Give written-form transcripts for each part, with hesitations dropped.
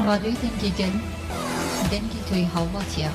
راديو دنجيجن دنجي توي هاواتيا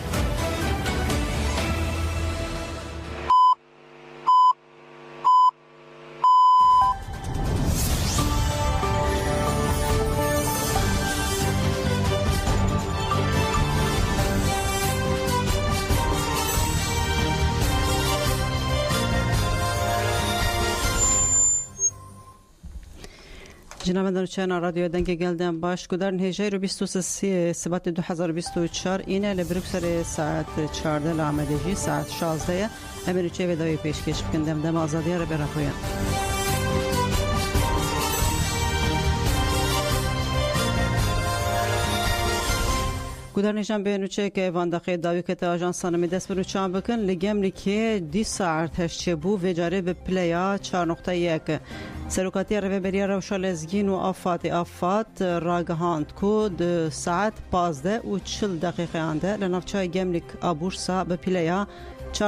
جناب دانشجویان رادیو دنگ گلدن باش گذارن هجای رو 23 سبت 2024 اینه لبروکسر ساعت 14 لامدهی ساعت 16 امروزه ودای پیشکش بکندم دم آزادی رو برخویم. گذارنشان به نوچه که وانداخی داوی که آژانس سانمی دست برو چان بکن لگم لیکه 2 ساعت هشت بو و جاره به پلیا 4.1 سروکاتی رهبری روشالزگین و آفات راگهاند کو 2 ساعت 15 و 40 دقیقه آنده لنفچای گملیک آبورسا به پلیا 4.1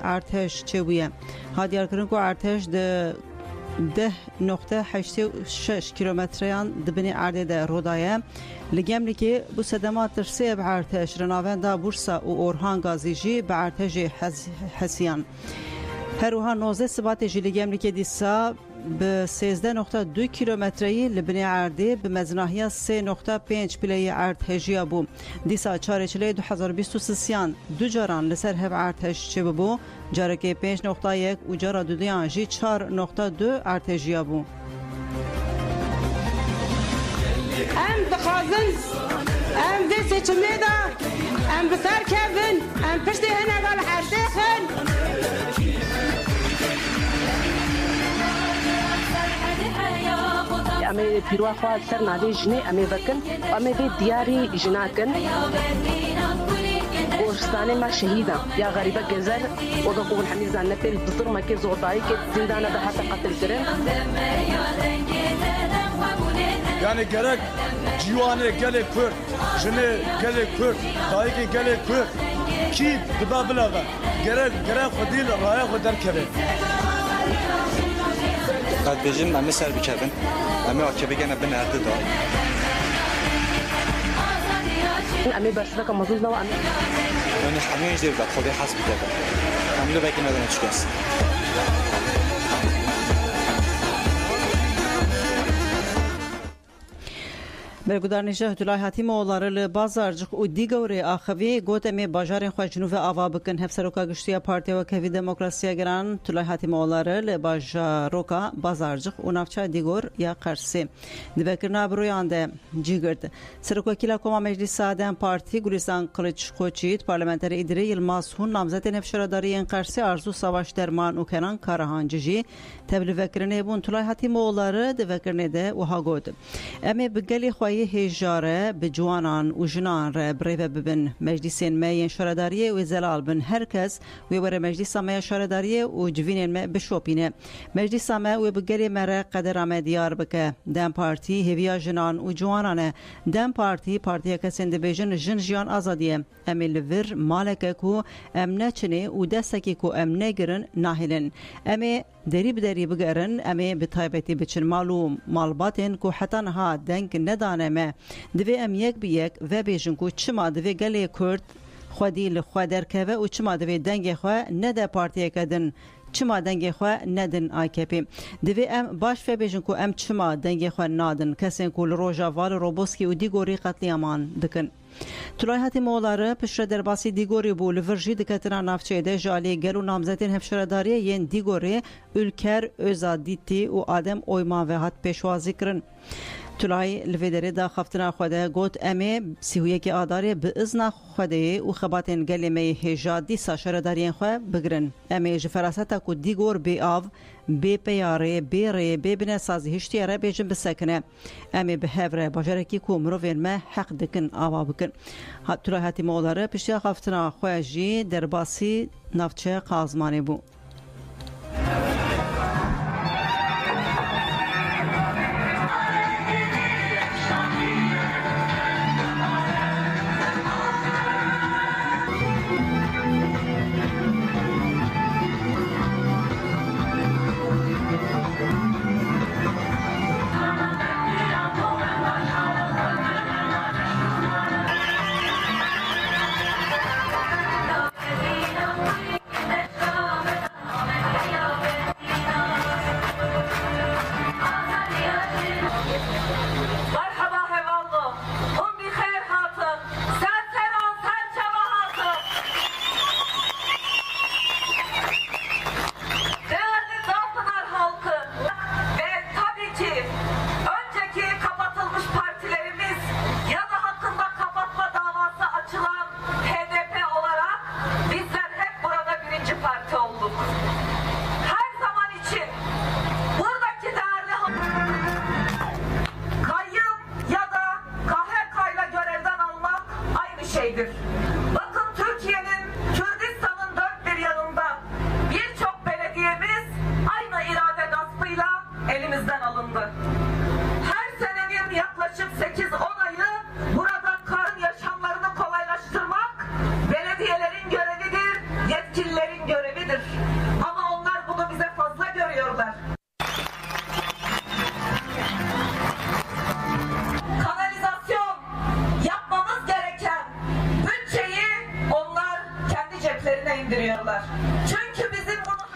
ارتش چویه هادیار کرن کو ارتش 10.86 کیلومتریان دبنی عرض ده رودایه لگم لیکه بو صدمات رسی به ارتش رناوند بورسا و اورهان گازیجی به ارتش حسیان هروها 19 سبات جلیگم لیکه دیسا به 13.2 کیلومتری لبنی عرضی به مزناهی 3.5 پلی ارتشیا بو دیسا 4 2023 دو جاران لسر هب ارتش چه بو جارکه 5.1 و جارا دو دیان جی 4.2 ارتشیا بو ام بخازن ام دی سچمه دا ام بسر کبن ام پشت هنه دال حرده خن امی پیروا خواه سر نادی جنه امی وکن امی دی دیاری جناکن گورستان ما شهیدم یا غریبه گذر و دو قول حمیز زن نپیل بطر مکی زودایی که زندانه ده حتی قتل کرن یعنی گرک جوانه گله کرد جنه گله کرد دایی که گله کرد کی دبا بلاغه گرک خودیل رای خود در کرد قد بجیم امی سر بکردن امی آکه بگن ابن ارده دار امی برسده که مزوز نو امی یعنی همه ایجده بودد خودی حس بکردن امی رو بگی ندانه چی کست برگودارنیشه هتولای حتیم اولاره لبازارجق و دیگوری آخوی گوتمی باجارین خواه جنوب آوا بکن هفسروکا گشتیا پارتی و کوی دموکراسی گران تولای حتیم اولاره لباجاروکا بازارجق و نفچه دیگور یا قرسی دوکرنا برویانده جیگرد سروکا کلا کما مجلس آدم پارتی گلیستان قلچ خوچید پارلمانتر ایدری یلماز هون نامزد نفشرداری این قرسی ارزو سواش درمان و کنان کارهانجی تبلی وکرنه بون تولای حتیم اولاره دوکرنه ده و ها گود امی بگلی خواهی هجاره به جوانان و جنان را بریوه ببن مجلسین میین شرداریه و زلال بن هرکس و وره مجلس می شرداریه و جوینین می بشوپینه مجلس می و بگری مره قدر آمه دیار بکه دم پارتی هویا جنان و جوانانه دم پارتی کسین دبیجن جن جیان آزادیه امی لور مالکه کو ام نچنه و دستکی کو ام نگرن ناهلن امی دری بگرن امی بطایبتی بچن معلوم مالباتین کو حتی نها دنگ ندانه ما دوی ام یک بیک و بیجن کو چما دوی گلی کرد خودی لخوا درکوه و چما دوی دنگ خواه نده پارتیه کدن چما دنگ خواه ندن آیکپی دوی ام باش و بیجن کو ام چما دنگ خواه نادن کسین کو لروژا وال روبوسکی و دیگوری قتلی امان دکن تولای حتی مولاره پشت درباسی دیگوری بو لورجی دکتران نافچه ده جالی گلو نامزدین هفشرداریه ین دیگوری ülker özaditi و آدم oyma ve hat peşvazi kirin تولای لفیدری دا خفتنا خوده گوت امی سیهویه که آداره به ازنا خوده و خباتین گلیمه هجادی ساشردارین خواه بگرن امی جفراستا که دیگور بی آو بی پیاره بی ری بی بینه سازی هشتیاره بیجن بسکنه امی به هفره باجرکی که مروفین ما حق دکن آوا بکن تولای حتی مولاره پشتی خفتنا خواه جی درباسی نفچه قازمانی بو şeydir. Bakın Türkiye'nin, Kürdistan'ın dört bir yanında birçok belediyemiz aynı irade gaspıyla elimizden alındı. Her senenin yaklaşık 8-10 ayı burada karın yaşamlarını kolaylaştırmak belediyelerin görevidir, yetkililerin görevidir. Ama onlar bunu bize fazla görüyorlar. Kanalizasyon yapmamız gereken bütçeyi onlar kendi ceplerine indiriyorlar. Çünkü bizim bunu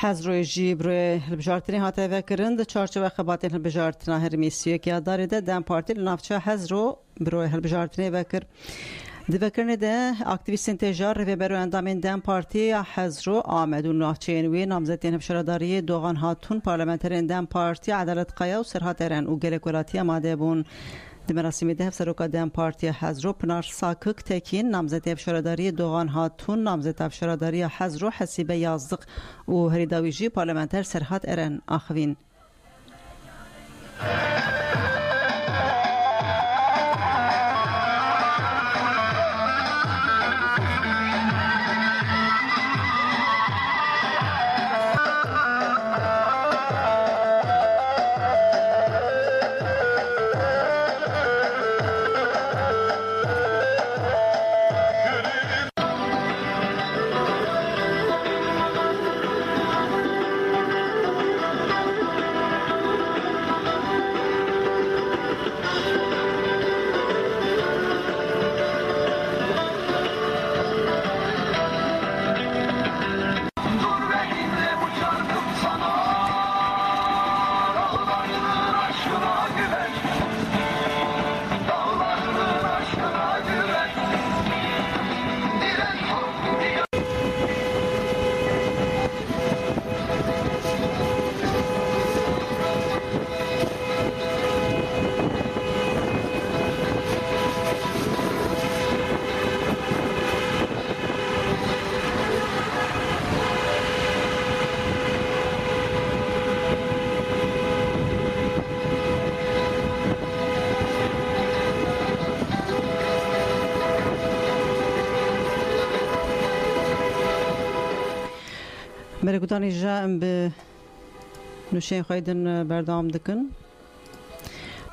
حزر جی برای هلبجارتنی هاته وکرند چارچوب خباتن هلبجارتنا هرمیسیه که داره ده دم پارتی لنافچه حزرو برای هلبجارتنی وکر دبکرنه ده اکتیویستین تجار و برای اندامین دم پارتی حزرو آمد و نافچه انوی نامزدین هفشرداری دوغان هاتون پارلمانترین دم پارتی عدالت قیا و سرهاترن و گلکولاتی آماده بون مراسمی ده سروکا دم پارتی حزرو پنار ساکک تکین نامزد افشارداری دوغان هاتون نامزد افشارداری حزرو حسیبه یازدق و هریداویجی پارلمانتر سرحات ارن آخوین مرگودانی جام به نوشین خیدن بردام دکن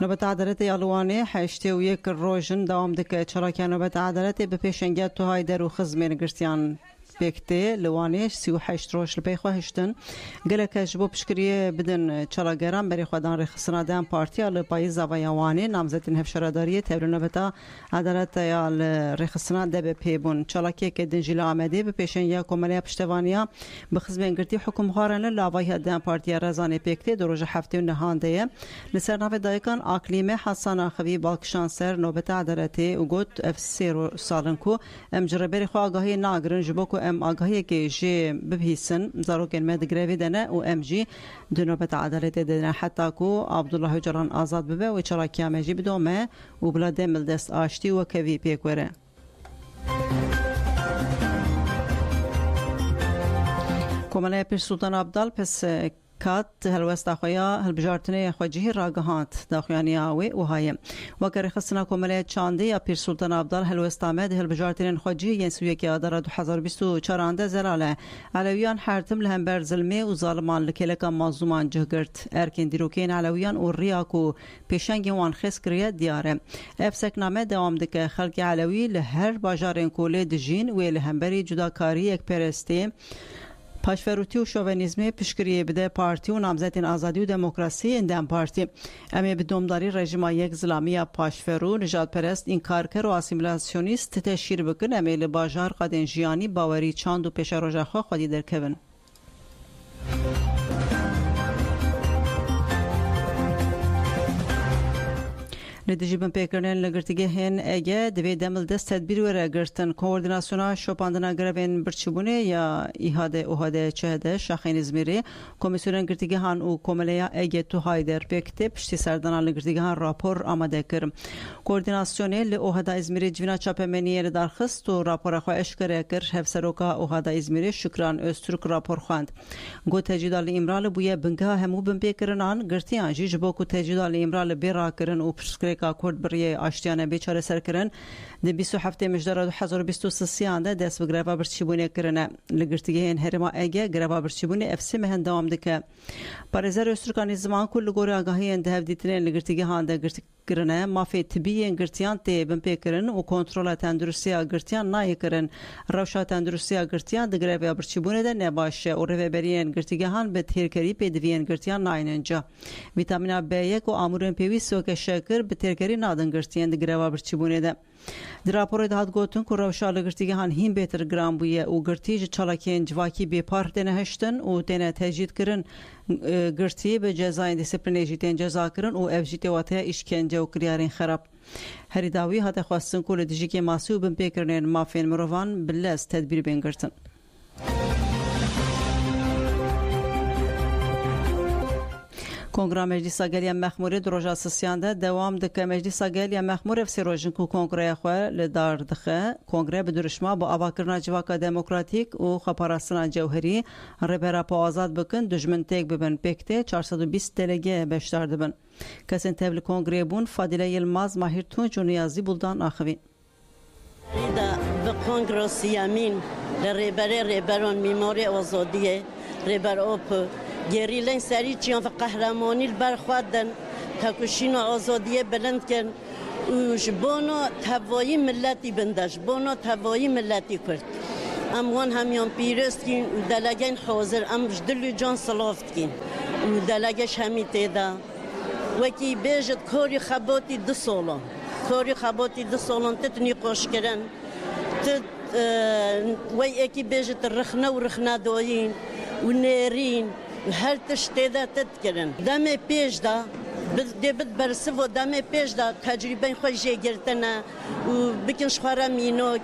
نوبت عدالت یالوانی حشته و یک روزن دوام دکه چرا که نوبت عدالت به پیشنگیت تو های در و خزمین گرتیان بکته لوانیش 38 روز لپی خواهشتن گله که جبو پشکریه بدن چرا گرم بری خودان رخصنا دام پارتی آل پای زوایوانی نامزدین هفشارداری تبر نوبت عدالت یال رخصنا دب پیبون چرا که دنجیل آمده به پیشنگی کمالی پشتوانیا به خزمین گرتی حکم خارن لاوای دام پارتی رزان بکته دروج هفته و نهانده لسر نو دایکان اقلیم حسن خوی بالکشانسر نوبت عدالت و گوت افسیر سالنکو ام جربری خو آگاهی ناگرن جبو ام آگاهی که جی ببهیسن زاروکن مد گروی دنه و ام جی دنوبت عدالت دنه حتی کو عبدالله جران آزاد ببه و چراکی امجی بدومه و بلا دمل دست آشتی و کوی پیکوره کماله پیش سلطان عبدال پس کات هلوست خویا هلبجارتنه خوجه راگهات داخیانی آوی و های وکر خصنا کماله چانده یا پیر سلطان عبدال هلوست آمد هلبجارتنه خوجه ینسویه که آدار 2024 آنده زلاله علویان حرتم لهم بر ظلمه و ظالمان لکلکا مظلومان جهگرت ارکن دیروکین علویان و ریاکو پیشنگ وان خس کریه دیاره افسک نامه دوام دکه خلق علوی لهر باجارن کوله دجین و لهمبری جداکاری یک پرسته پاشفروتی و شوونیزمی پیشگیری بده پارتی و نامزدین آزادی و دموکراسی اندام پارتی امی به دومداری رژیم یک اسلامی پاشفرو نجات پرست انکارکر و اسیمیلاسیونیست تشهیر بکن امی لباجار قدن جیانی باوری چاند و پیش روژخوا خودی درکون ندیجیبن پیکرنن لگرتیگه هن اگه دوی دمل دست تدبیر وره گرتن کوردیناسیونا شوپاندنا گروین برچبونه یا ایهاده اوهاده چهده شاخین ازمیری کمیسیون گرتیگه هن و کمالیا اگه تو هایدر بکته پشتی سردانا لگرتیگه هن راپور آماده کرم کوردیناسیونه لوهاده ازمیری جوینا چاپمنیه لدارخست و راپور خواه اشکره کر هفسروکا اوهاده ازمیری شکران استرک راپور خواند گو تجیدال امرال بویه بنگه همو بن پیکرنان گرتیان جیجبو کو تجیدال امرال بیرا کرن و پشکره سرکا کرد بریه آشتیانه بیچاره سرکرن ده 27 مجدار 2023 ده دست به گرفا برچیبونه کرنه لگرتگی این هرما اگه گرفا برچیبونه افسی مهن دوام دکه پارێزەر ئۆستورکانی زمان کول لە گۆڕی ئاگاهیان دەهەڤدیتنێن لە گرتیگە هاندە گرتکردنە مافێ تبیên گرتیان تێ بنپێکردن و کۆنترۆلا تەندروستیە گرتیان نایەکردن ڕەوشا تەندروستیە گرتیان دەگرێڤیا برچیبوونێدا نەباشە و ڕێڤەبەریên گرتیگەهان بە تێرکەری پێدەڤیên گرتیان ناینەنجا ڤیتامینە B1 و ئامورên پێویست وەکە شەکر بە تێرکەری نادن گرتیان دەگرێڤا برچیبوونێدا Di raporê de hat gotin ku rewşa li girtîgehan hîn bêtir giran bûye û girtî ji çalakiyên civakî bêpar têne heştin û têne tecîd kirin girtî bi cezayên dîsîplînê jî tên ceza kirin û ev jî tê watiya îşkence û kiryarên xerab. Herî dawî hate xwestin ku li dijîkê masî û binpêkirinên mafên mirovan bi lez tedbîr bên girtin. کنگره مجلس گلیه مخموری دروژا سیانده دوام دکه مجلس گلیه مخموری فسی روزن کو کنگره خواه لدار دخه کنگره بدرشما با آواکرنا جواک دموکراتیک و خپاراستنا جوهری ربرا پا آزاد بکن دجمن تیک ببن پکته 420 دلگه بشتار دبن کسین تبل کنگره بون فادیله یلماز ماهر تونج و نیازی بولدان آخوین دا به کنگرسیامین ربران میماری آزادیه ربر آپ گریلن سری چیان و قهرمانی برخوادن تکوشین و آزادی بلند کن بانو توایی ملتی بندش بانو توایی ملتی کرد اموان همیان پیرست کن و دلگین حاضر امش دل جان صلافت کن و دلگش همی تیدا وکی بیجت کاری خباتی 2 سالان کاری خباتی 2 سالان تتنی قاش کرن وی اکی بیجت رخنه و رخنه دایین و نیرین هر تشتی دا تذکرن دم پیش دا دبت برسه و دم پیش دا تجربه خوشی گرتنه و بکنش خورا مینوک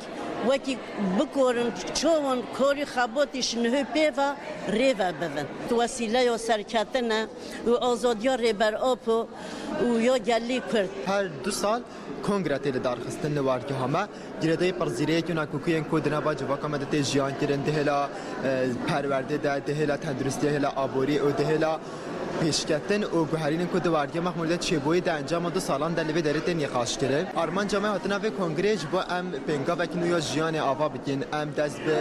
وکی بکورن چون کاری خباتیش نه پیوا ریوا بدن تو وسیله یا سرکتنه و آزادی ریبر آب و یا گلی کرد هر 2 سال کنگره تیل دارخستن نوارگی همه گرده پرزیره که نکوکیین کودنا با جواکا مدت جیان کرن دهلا پرورده دهلا تندرستی دهلا آبوری و دهلا پیشکتن و گوهرین کود وارگی محمولیت چبوی در انجام 2 سالان در لبه داره تنی خواهش کرد آرمان جامعه هاتنا و کنگره با ام پنگا وکی یا جیان آوا بکن ام دست به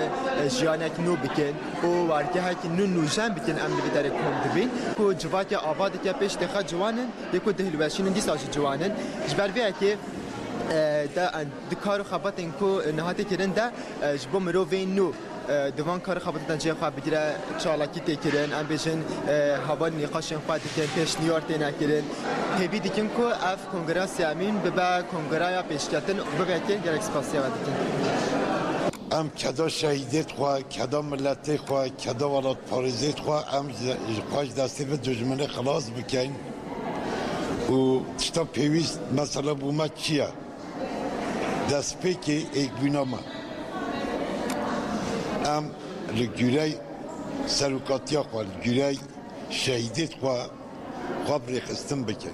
جیان اک نو بکن و وارگی هاکی نو نوجان بکن ام لبه داره کم دبین و جواکی آوا دکه پیش دخواه جوانن دیکو دهلوشین دیساش جوانن جبر وی اکی دا دکارو خبات انکو نهاتی کردن دا جبو مروفین نو دوان کار خباتن جای خواه بگیره چالاکی تکرن ام بیشن هوا نقاشن خواه دکن پیش نیار تینه کرن هیوی دیکن که اف کنگره سیامین به کنگره یا پیشکتن ببکن گرک سپاسی و دیکن ام کدا شهیدت خواه کدا ملتی خواه کدا ولاد پاریزیت خواه ام خواهش دستی به دجمنه خلاص بکن و تشتا پیویست مثلا بوما چیه دست پیکی ایک بینامه ام لگیره سروکاتی خواه لگیره شهیدت خواه بریخستن بکن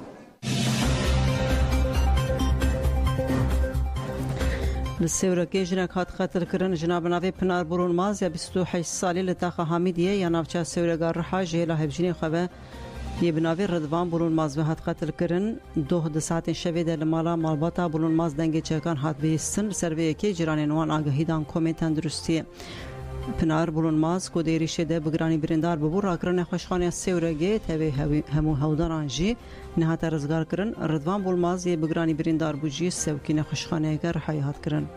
لسیورکی جنک هات قتل کردن جناب ناوی پنار برون ماز یا 28 سالی لطاقه حمیدیه یا نافچه سیورگار رحا جهلا هبجینی خواه یه بناوی ردوان برون ماز و هات قتل کردن 2 ساعت شوی در مالا مالباتا برون ماز دنگ چکان هات بیستن سروی که جیران نوان آگهی دان کومی تندرستی پنار برون ماز کو دیری شده بگرانی بریندار ببور راکرن خوشخانه سیورگی تاوی همو هودان جی نهات رزگار کرن ردوان برون ماز یه بگرانی بریندار بوجی سوکین خوشخانه گر حیات کرن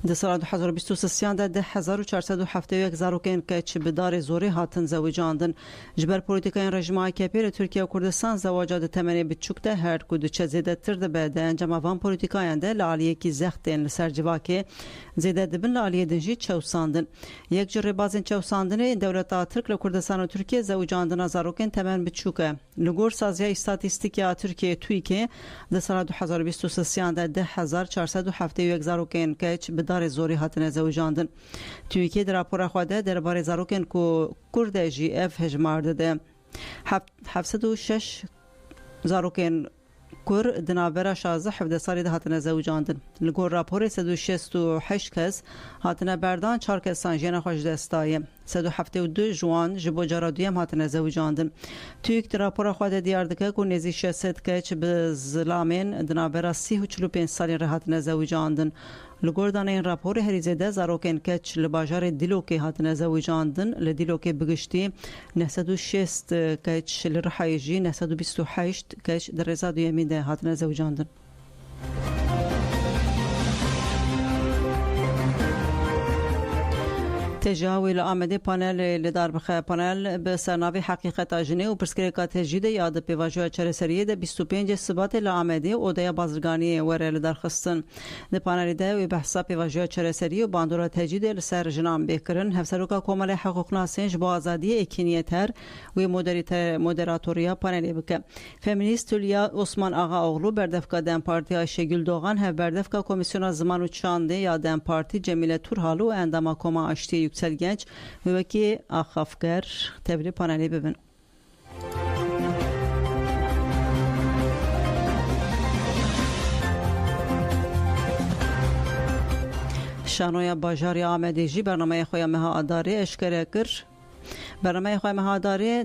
در سال 2023 ده 1471 زاروکین که چه بدار زوری هاتن زوجاندن جبر پولیتیکای رژیم AKP ترکیه و کردستان زواجات تمنی بچوکته هر کدو چه زیده تر ده بعد انجام وان پولیتیکای ده لالیه کی زختن لسر جواکه زیده دبن لالیه دنجی چوساندن یک جر بازن چوساندن دولت ترک و کردستان و ترکیه زوجاندن زاروکین تمن بچوکه لگور سازیا استاتستیکیا ترکیه توی که در سال 2023 ده 1471 زاروکین که چه دار زوری هاتن زوجاندن توی که در راپور خواده در بار زاروکن کو کرد جی اف هجمار داده 706 زاروکن کور دنابرا 16 سالی ده هاتن زوجاندن لگور راپور 168 کس هاتن بردان 4 کسان جینا خوش دستایه 172 جوان جبو جارادویم هاتن زوجاندن تویک راپورا خود دیار دکه کو نزی 600 کچ به ظلامین دنابرا 35 سالی هاتن زوجاندن لگوردان این راپور هریزده زاروکن کچ لباجار دیلوکی هاتن زوجاندن لدیلوکی بگشتی 906 کچ لرحایجی 928 کچ در رزا دویمی ده هاتن زوجاندن تجاوی لآمده پانل لدار بخه پانل به سرناوی حقیقت آجنه و پرسکریکا تجدید یاد پیواجوه چرسریه ده 25 سبات لآمده او ده بازرگانی وره لدار خستن ده پانل ده و بحثا پیواجوه چرسریه و باندورا تجدید لسر جنام بکرن هفسروکا کومل حقوق ناسنج با آزادی اکینیتر و مدراتوریا پانلی بکه فمینیست تولیا عثمان آقا اغلو بردفکا دم پارتی آشگل دوغان هف بردفکا کمیسیون زمان و چانده یا دم پارتی جمیله تورهالو انداما کما آشتی yüksel genç ve veki ahafgar tebri paneli bibin. شانویا باجاری آمدیجی برنامه خویا مهاداری اشکره کر برنامه خویا مهاداری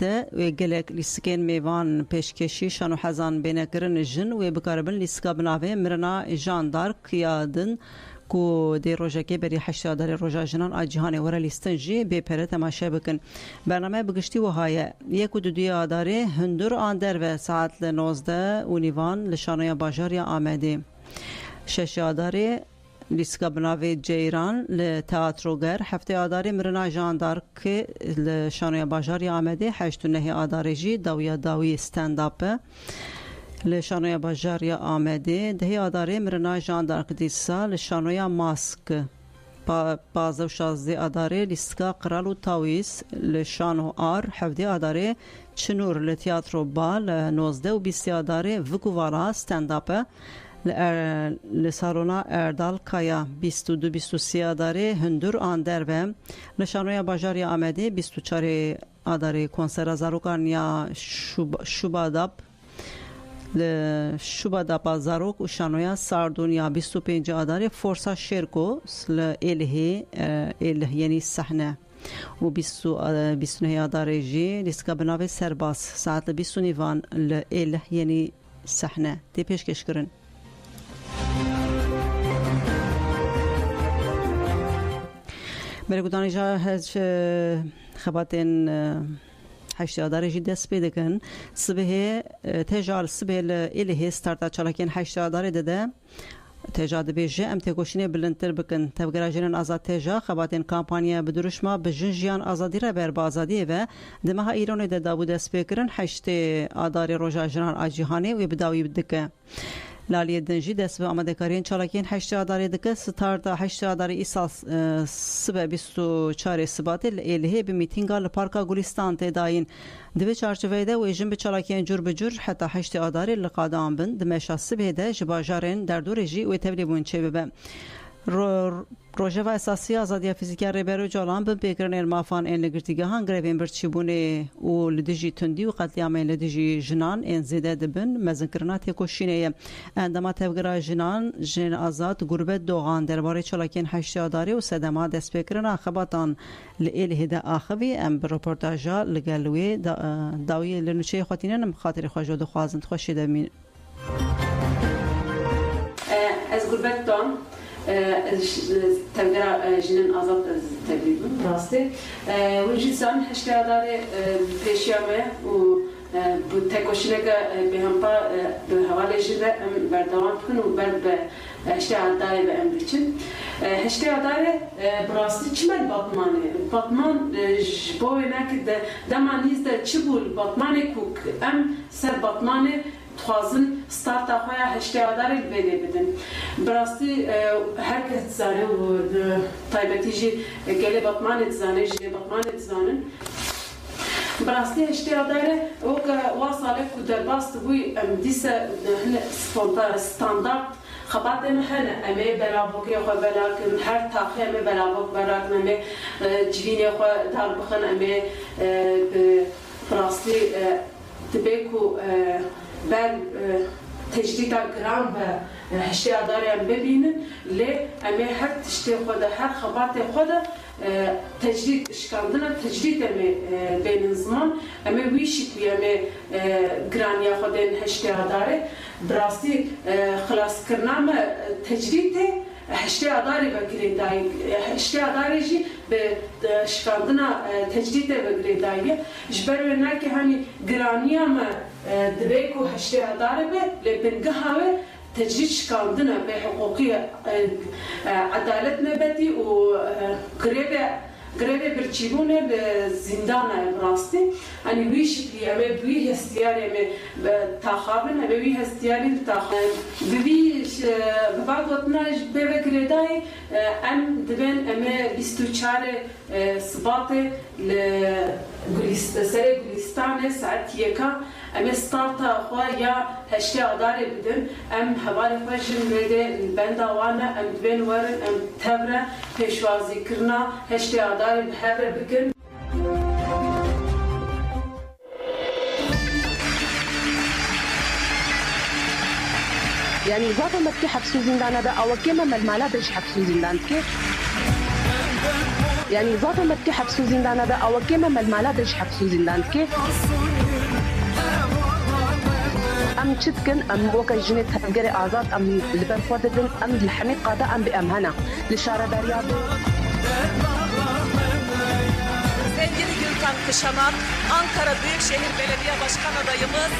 ده و گلک لیسکین میوان پیشکشی شانو حزان بینه کرن جن و بکاربن لیسکا بناوه مرنا جاندارک یادن کو دی روزکی بری 8 دار روزا جنان اجهان ور لیستنجی به پر تماشا بکن برنامه بگشتی و های یک و دو داره هندور اندر و ساعت 19 اونیوان لشانویا باجاری آمده 6 داره لیسکا بناوی جیران لتئاتروگر هفته آداری مرنا جاندارک لشانویا باجاری آمده 8 و 9 آداری جی داوی استنداپ لشانویا باجاری آمده ده آداری مرنا جاندارک دیسا لشانویا ماسک 15 و 16 آداری لیسکا قرال و تاویس لشانو آر هفته آداری چنور لتئاترو بال 19 و 20 آداری وکووالا استنداپ لسارونا اردال کایا 22-23 آداری هندور آندر و لشانویا باجاری آمده 24 آداری کنسر زاروکانیا شوباداب لشوباداب زاروک و شانویا ساردونیا 25 آداری فورسا شرکو الهی یعنی صحنه و 29 آداری جی لیسکا بناوی سرباس ساعت 20 نیوان اله یعنی صحنه دی پیشکش کرن برگودانی جا هج خباتن 8 آداری دست پیدا کن صبح تجار صبح الهی استارتا چلاکن 8 آداری داده تجاد بیجه ام تکوشینه بلندتر بکن تبگراجین آزاد تجا خباتن کامپانیا بدرش ما بجنجیان آزادی را بر بازادی و دمها ایران ده داوود اسپیکرن 8 آداری روزا جنان آجیهانی و بداوی بدکه لالی دنجی دست به آماده کارین چالاکین 8 آداری دکه ستارتا 8 آداری ایسال سبه 24 سبات الهی به میتینگا لپارکا گولیستان تداین دوی چارچوه ده و ایجن به چالاکین جور بجور حتی 8 آداری لقادام بند دمشا سبه ده جباجارین در دور جی و تبلیبون چه ببه روژه و اساسی آزادی فیزیکی ریبرو جالان به بیکرن المافان این لگرتیگه هان گریبین برچیبونه و لدیجی تندی و قتلیام این لدیجی جنان این زیده دبن مزنکرنات یکوشینه اندما تفگرا جن آزاد گربت دوغان درباره چلاکین 8 آداری و سدما دست بیکرن آخباتان لئیل هده آخوی ام بروپورتاجا لگلوی داوی لنوچه خواتینن مخاطر خواجود خوازند خوشیده مین از گربت دام تبدأ جنين أزاد تقريبا راسته والجسم هشتى داره بيشيامه و بتكوشنك بهمبا بحوالي جدا بردوام بكون وبرد هشتى داره بأمريكان هشتى داره براسته چمن باتمان جبوه نكد دمانيز ده چبول باتمانه کوك سر باتمانه خوازن ستارتا خویا هشته آداری بده بدن براستی هر کس زانه و طایبتی جی گله بطمان زانه جی بطمان زانن براستی هشته آداری او که واصله کو در باست بوی دیسه سپونتار استاندارد خبات محنه امی بلابوکی خو بلاکن هر تاخی امی بلابوک بلاکن امی جوینی خو دار بخن امی براستی تبیکو بر تجدید گرام و هشته آداری هم ببینن لی امی هر تشتی خود هر خبات خود تجدید اشکاندنا تجدید امی بین زمان امی ویشی توی امی گرانیا خودن هشته داره براستی خلاص کرنام تجدید هشته داره بگیری دای هشته داره جی به اشکاندنا تجدید بگیری دایه جبر نه که همی گرانیا ما دبیکو هشته داره به لبنگه هوا تجديد شكاندنا بحقوقية عدالة نباتي وقريبة برشيبونة بزندانة براستي أنا ويش لي أما بويه استياري أما تاخابن أما بويه استياري تاخابن بويش ببعض وقتنا بيبا قريداي أم دبن أما بيستوچاري صباطي سري قليستاني ساعت يكا ام ستارتا خو یا هشته اداره بدن ام حوالی خوشم بده بندا وانا ام بین ورن ام تبره پیشوازی کرنا هشته اداره بهبره بکن يعني ذات متكي حبسو زندان هذا أو كما ملمالة درش حبسو زندان كيف يعني ذات متكي حبسو زندان هذا أو كما ملمالة درش حبسو زندان كيف ام تشتكن ام وكا جنيت هتجري آزاد ام لبن فوددن ام الحميد قادة ام بأمهنا لشارة درياب Sevgili Gülkan Kışanan, Ankara Büyükşehir Belediye Başkan adayımız